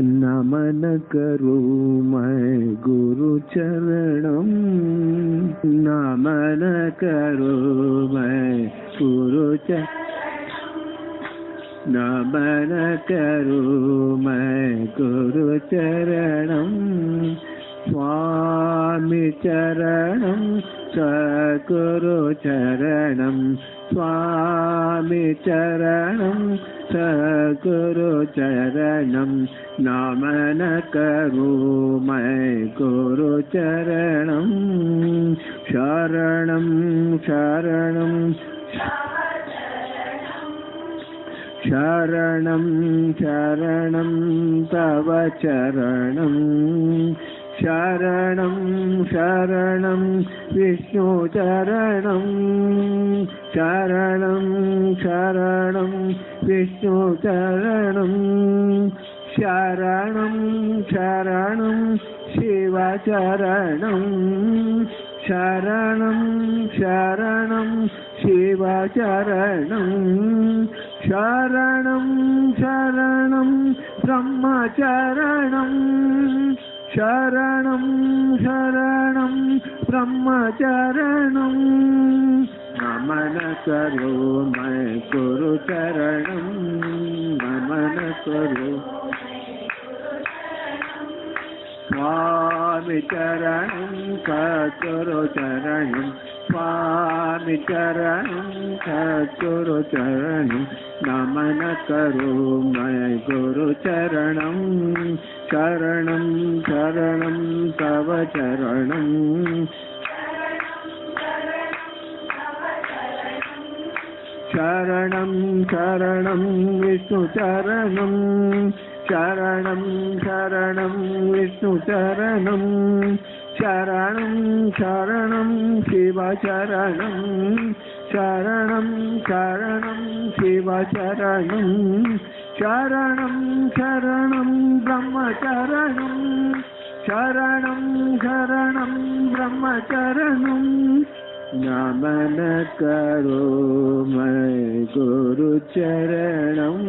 नमन करूं मैं गुरु चरणम, नमन करूं मैं गुरु नमन करूं मैं गुरु चरणम, स्वामी चरणम सद्गुरु चरणम, स्वामी चरणम सद्गुरु चरणम, नमन करूं मैं गुरु चरणम, शरणम शरणम शरणं शरणं तव चरणं, शरणं शरणं विष्णु चरणं, शरणं शरणं विष्णु चरणं, शरणं शरणं शिव चरणं, शरणं शरणं शिव चरणं, शरणं शरणं ब्रह्मचरणं, शरणं शरणं ब्रह्मचरणं, नमन करो मैं गुरु चरणं, नमन करो स्वामी चरणं सद्गुरु चरणं, स्वामी चरणं सद्गुरु चरणं, नमन करो मैं गुरु चरणं, शरणं शरणं तव चरणं, शरणं शरणं विष्णु चरणं, शरणं शरणं विष्णु चरणं, शरणं शरणं शिव चरणं, शरणं शरणं शिव चरणं, शरणं शरणं ब्रह्मचरणं, शरणं शरणं ब्रह्मचरणं, नमन करो मैं गुरु चरणं।